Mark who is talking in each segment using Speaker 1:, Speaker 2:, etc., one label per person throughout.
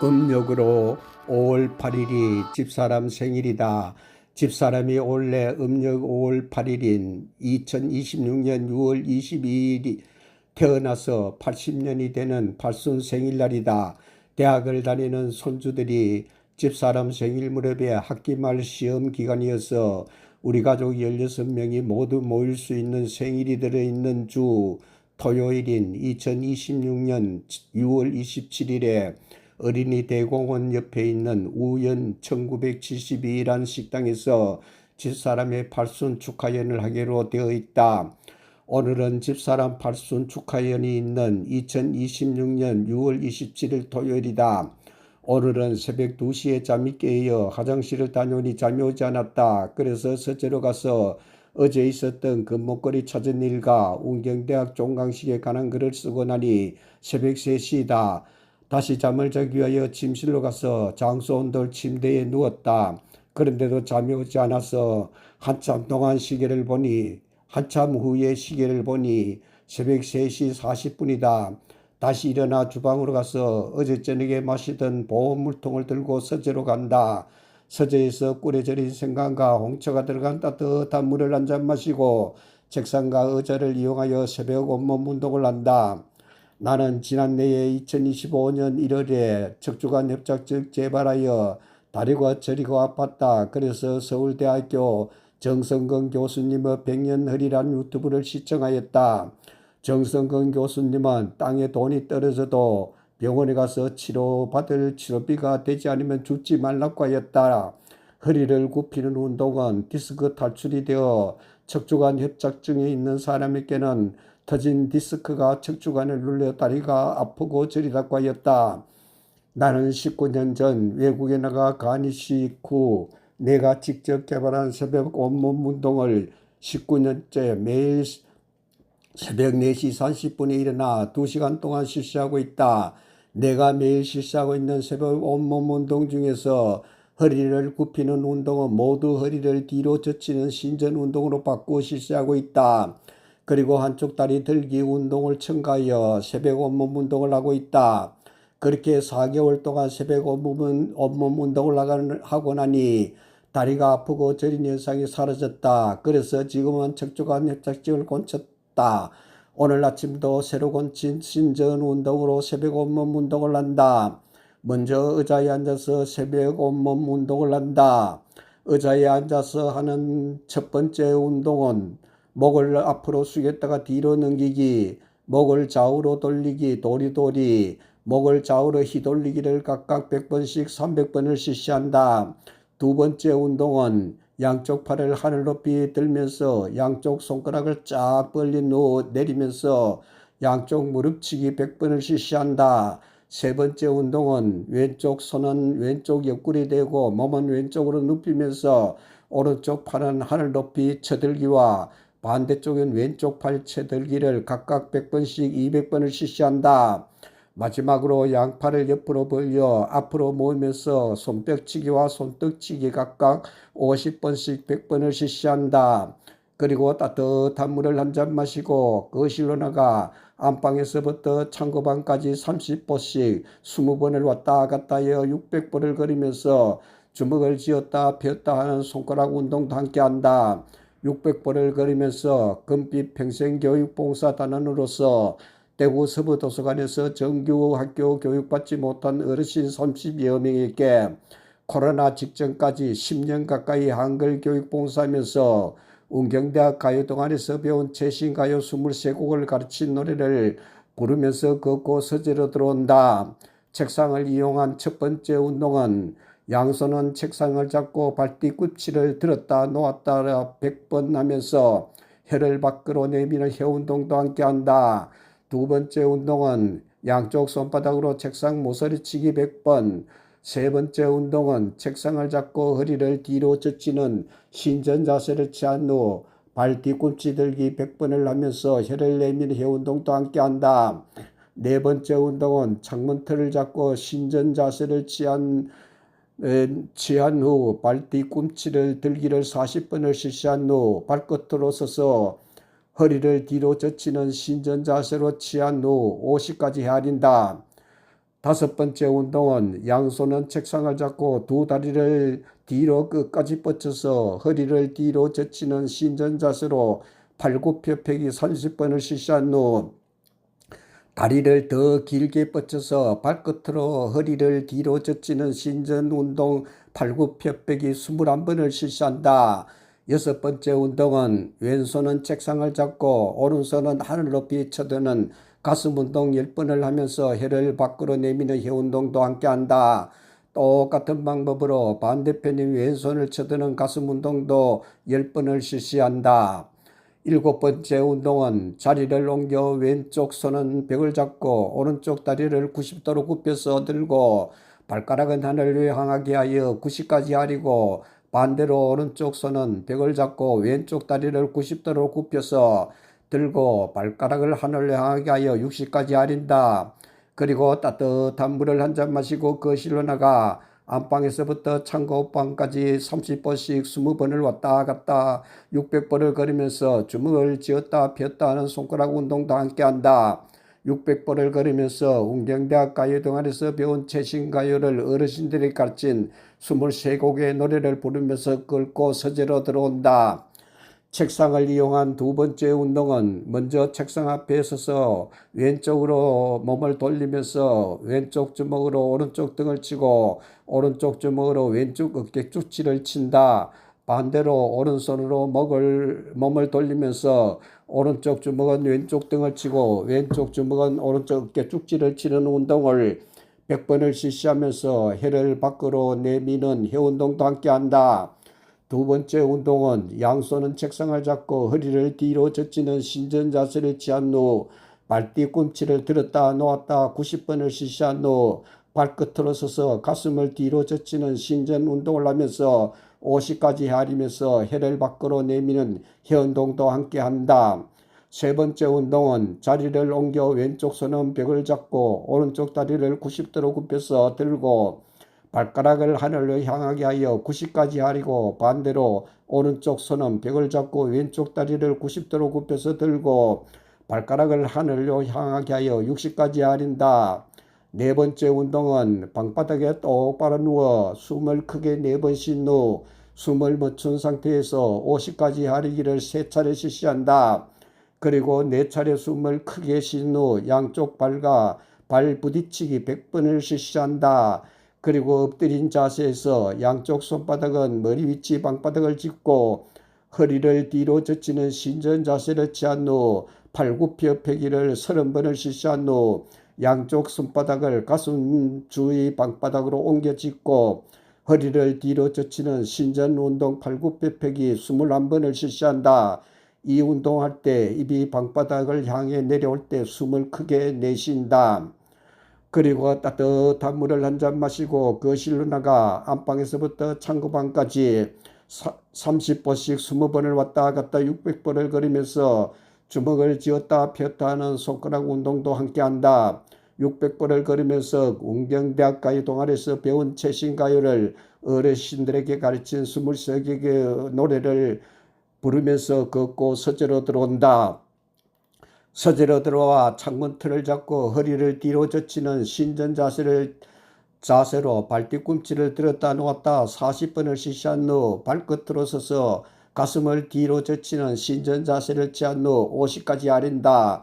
Speaker 1: 음력으로 5월 8일이 집사람 생일이다. 집사람이 원래 음력 5월 8일인 2026년 6월 22일이 태어나서 80년이 되는 팔순 생일날이다. 대학을 다니는 손주들이 집사람 생일 무렵에 학기 말 시험 기간이어서 우리 가족 16명이 모두 모일 수 있는 생일이 들어있는 주 토요일인 2026년 6월 27일에 어린이 대공원 옆에 있는 우연 1972이란 식당에서 집사람의 팔순 축하연을 하기로 되어 있다. 오늘은 집사람 팔순 축하연이 있는 2026년 6월 27일 토요일이다. 오늘은 새벽 2시에 잠이 깨어 화장실을 다녀오니 잠이 오지 않았다. 그래서 서재로 가서 어제 있었던 금목걸이 찾은 일과 운경대학 종강식에 관한 글을 쓰고 나니 새벽 3시이다. 다시 잠을 자기 위하여 침실로 가서 장소 온돌 침대에 누웠다. 그런데도 잠이 오지 않아서 한참 후에 시계를 보니 새벽 3시 40분이다. 다시 일어나 주방으로 가서 어제 저녁에 마시던 보온 물통을 들고 서재로 간다. 서재에서 꿀에 절인 생강과 홍초가 들어간 따뜻한 물을 한 잔 마시고 책상과 의자를 이용하여 새벽 온몸 운동을 한다. 나는 지난해에 2025년 1월에 척추관 협착증 재발하여 다리가 저리고 아팠다. 그래서 서울대학교 정성근 교수님의 백년허리란 유튜브를 시청하였다. 정성근 교수님은 땅에 돈이 떨어져도 병원에 가서 치료받을 치료비가 되지 않으면 죽지 말라고 하였다. 허리를 굽히는 운동은 디스크 탈출이 되어 척추관 협착증에 있는 사람에게는 터진 디스크가 척추관을 눌려 다리가 아프고 저리다고 하였다. 나는 19년 전 외국에 나가 간이식 후 내가 직접 개발한 새벽 온몸 운동을 19년째 매일 새벽 4시 30분에 일어나 2시간 동안 실시하고 있다. 내가 매일 실시하고 있는 새벽 온몸 운동 중에서 허리를 굽히는 운동은 모두 허리를 뒤로 젖히는 신전 운동으로 바꾸어 실시하고 있다. 그리고 한쪽 다리 들기 운동을 첨가하여 새벽 온몸 운동을 하고 있다. 그렇게 4개월 동안 새벽 온몸 운동을 하고 나니 다리가 아프고 저린 현상이 사라졌다. 그래서 지금은 척추관 협착증을 고쳤다. 오늘 아침도 새로 고친 신전 운동으로 새벽 온몸 운동을 한다. 먼저 의자에 앉아서 새벽 온몸 운동을 한다. 의자에 앉아서 하는 첫 번째 운동은 목을 앞으로 숙였다가 뒤로 넘기기, 목을 좌우로 돌리기, 도리도리, 목을 좌우로 휘돌리기를 각각 100번씩 300번을 실시한다. 두 번째 운동은 양쪽 팔을 하늘 높이 들면서 양쪽 손가락을 쫙 벌린 후 내리면서 양쪽 무릎치기 100번을 실시한다. 세 번째 운동은 왼쪽 손은 왼쪽 옆구리 대고 몸은 왼쪽으로 눕히면서 오른쪽 팔은 하늘 높이 쳐들기와 반대쪽은 왼쪽 팔 쳐들기를 각각 100번씩 200번을 실시한다. 마지막으로 양팔을 옆으로 벌려 앞으로 모으면서 손뼉치기와 손떡치기 각각 50번씩 100번을 실시한다. 그리고 따뜻한 물을 한 잔 마시고 거실로 나가 안방에서부터 창고방까지 30보씩 20번을 왔다 갔다 하여 600번을 걸으면서 주먹을 쥐었다 폈다 하는 손가락 운동도 함께 한다. 600번을 걸으면서 금빛 평생교육봉사단원으로서 대구 서부도서관에서 정규 학교 교육받지 못한 어르신 30여 명에게 코로나 직전까지 10년 가까이 한글 교육 봉사하면서 운경대학 가요동아리에서 배운 최신가요 23곡을 가르친 노래를 부르면서 걷고 서재로 들어온다. 책상을 이용한 첫 번째 운동은 양손은 책상을 잡고 발뒤꿈치를 들었다 놓았다 100번 하면서 혀를 밖으로 내미는 혀 운동도 함께 한다. 두 번째 운동은 양쪽 손바닥으로 책상 모서리치기 100번, 세 번째 운동은 책상을 잡고 허리를 뒤로 젖히는 신전 자세를 취한 후 발 뒤꿈치 들기 100번을 하면서 혀를 내미는 혀 운동도 함께 한다. 네 번째 운동은 창문틀을 잡고 신전 자세를 취한 후 발 뒤꿈치를 들기를 40번을 실시한 후 발끝으로 서서 허리를 뒤로 젖히는 신전 자세로 취한 후 50까지 헤아린다. 다섯 번째 운동은 양손은 책상을 잡고 두 다리를 뒤로 끝까지 뻗쳐서 허리를 뒤로 젖히는 신전 자세로 팔굽혀펴기 30번을 실시한 후 다리를 더 길게 뻗쳐서 발끝으로 허리를 뒤로 젖히는 신전 운동 팔굽혀펴기 21번을 실시한다. 여섯 번째 운동은 왼손은 책상을 잡고 오른손은 하늘 높이 쳐드는 가슴 운동 10번을 하면서 혀를 밖으로 내미는 혀 운동도 함께한다. 똑같은 방법으로 반대편인 왼손을 쳐드는 가슴 운동도 10번을 실시한다. 일곱 번째 운동은 자리를 옮겨 왼쪽 손은 벽을 잡고 오른쪽 다리를 90도로 굽혀서 들고 발가락은 하늘을 향하게 하여 90까지 하리고 반대로 오른쪽 손은 벽을 잡고 왼쪽 다리를 90도로 굽혀서 들고 발가락을 하늘을 향하게 하여 60까지 하린다. 그리고 따뜻한 물을 한 잔 마시고 거실로 나가 안방에서부터 창고방까지 30번씩 20번을 왔다 갔다 600번을 걸으면서 주먹을 쥐었다 폈다 하는 손가락 운동도 함께한다. 600번을 걸으면서 운경대학 가요 동아리에서 배운 최신 가요를 어르신들이 가르친 23곡의 노래를 부르면서 끓고 서재로 들어온다. 책상을 이용한 두 번째 운동은 먼저 책상 앞에 서서 왼쪽으로 몸을 돌리면서 왼쪽 주먹으로 오른쪽 등을 치고 오른쪽 주먹으로 왼쪽 어깨 쪽지를 친다. 반대로 오른손으로 몸을 돌리면서 오른쪽 주먹은 왼쪽 등을 치고 왼쪽 주먹은 오른쪽 어깨 쪽지를 치는 운동을 100번을 실시하면서 혀를 밖으로 내미는 혀 운동도 함께한다. 두 번째 운동은 양손은 책상을 잡고 허리를 뒤로 젖히는 신전 자세를 취한 후 발뒤꿈치를 들었다 놓았다 90번을 실시한 후 발끝으로 서서 가슴을 뒤로 젖히는 신전 운동을 하면서 50까지 하리면서 혀를 밖으로 내미는 혀 운동도 함께 한다. 세 번째 운동은 자리를 옮겨 왼쪽 손은 벽을 잡고 오른쪽 다리를 90도로 굽혀서 들고 발가락을 하늘로 향하게 하여 90까지 하리고 반대로 오른쪽 손은 벽을 잡고 왼쪽 다리를 90도로 굽혀서 들고 발가락을 하늘로 향하게 하여 60까지 하린다. 네 번째 운동은 방바닥에 똑바로 누워 숨을 크게 4번 쉰 후 숨을 멈춘 상태에서 50까지 하리기를 3차례 실시한다. 그리고 4차례 숨을 크게 쉰 후 양쪽 발과 발 부딪히기 100번을 실시한다. 그리고 엎드린 자세에서 양쪽 손바닥은 머리 위치 방바닥을 짚고 허리를 뒤로 젖히는 신전 자세를 취한 후 팔굽혀펴기를 30번을 실시한 후 양쪽 손바닥을 가슴 주위 방바닥으로 옮겨 짚고 허리를 뒤로 젖히는 신전 운동 팔굽혀펴기 21번을 실시한다. 이 운동할 때 입이 방바닥을 향해 내려올 때 숨을 크게 내쉰다. 그리고 따뜻한 물을 한 잔 마시고 거실로 나가 안방에서부터 창고방까지 30번씩 20번을 왔다 갔다 600번을 걸으면서 주먹을 쥐었다 폈다 하는 손가락 운동도 함께한다. 600번을 걸으면서 운경대학 가요 동아리에서 배운 최신 가요를 어르신들에게 가르친 23곡의 노래를 부르면서 걷고 서재로 들어온다. 서재로 들어와 창문 틀을 잡고 허리를 뒤로 젖히는 신전 자세로 발뒤꿈치를 들었다 놓았다 40번을 실시한 후 발끝으로 서서 가슴을 뒤로 젖히는 신전 자세를 취한 후 50까지 아린다.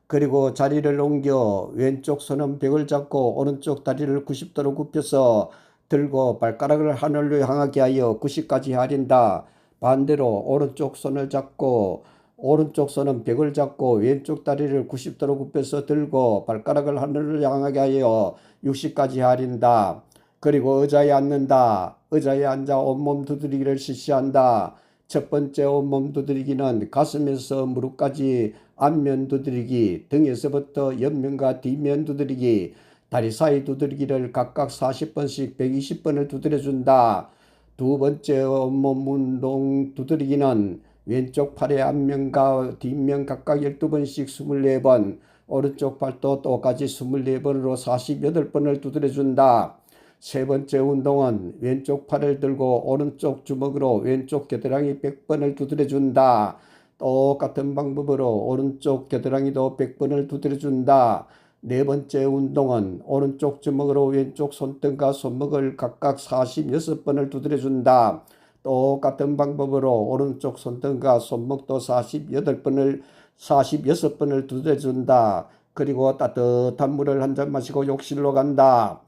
Speaker 1: 그리고 자리를 옮겨 왼쪽 손은 벽을 잡고 오른쪽 다리를 90도로 굽혀서 들고 발가락을 하늘로 향하게 하여 90까지 아린다. 반대로 오른쪽 손을 잡고 오른쪽 손은 벽을 잡고 왼쪽 다리를 90도로 굽혀서 들고 발가락을 하늘을 향하게 하여 60까지 하린다. 그리고 의자에 앉는다. 의자에 앉아 온몸 두드리기를 실시한다. 첫 번째 온몸 두드리기는 가슴에서 무릎까지 앞면 두드리기, 등에서부터 옆면과 뒷면 두드리기, 다리 사이 두드리기를 각각 40번씩 120번을 두드려준다. 두 번째 온몸 운동 두드리기는 왼쪽 팔의 앞면과 뒷면 각각 12번씩 24번, 오른쪽 팔도 똑같이 24번으로 48번을 두드려준다. 세 번째 운동은 왼쪽 팔을 들고 오른쪽 주먹으로 왼쪽 겨드랑이 100번을 두드려준다. 똑같은 방법으로 오른쪽 겨드랑이도 100번을 두드려준다. 네 번째 운동은 오른쪽 주먹으로 왼쪽 손등과 손목을 각각 46번을 두드려준다. 똑같은 방법으로 오른쪽 손등과 손목도 46번을 두드려준다. 그리고 따뜻한 물을 한 잔 마시고 욕실로 간다.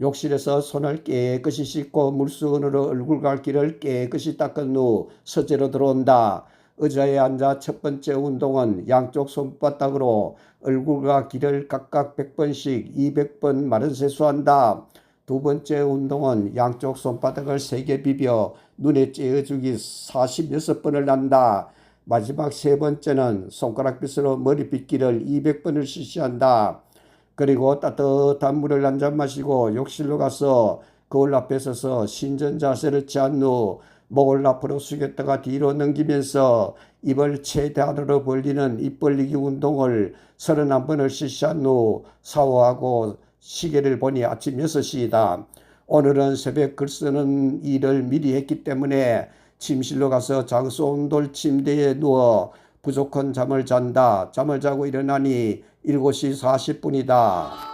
Speaker 1: 욕실에서 손을 깨끗이 씻고 물수건으로 얼굴 갈기를 깨끗이 닦은 후 서재로 들어온다. 의자에 앉아 첫 번째 운동은 양쪽 손바닥으로 얼굴과 귀를 각각 100번씩 200번 마른 세수한다. 두 번째 운동은 양쪽 손바닥을 세게 비벼 눈에 쬐어주기 46번을 한다. 마지막 세 번째는 손가락 빗으로 머리 빗기를 200번을 실시한다. 그리고 따뜻한 물을 한 잔 마시고 욕실로 가서 거울 앞에 서서 신전 자세를 취한 후 목을 앞으로 숙였다가 뒤로 넘기면서 입을 최대한으로 벌리는 입 벌리기 운동을 31번을 실시한 후 샤워하고 시계를 보니 아침 6시이다. 오늘은 새벽 글 쓰는 일을 미리 했기 때문에 침실로 가서 장수 온돌 침대에 누워 부족한 잠을 잔다. 잠을 자고 일어나니 7시 40분이다.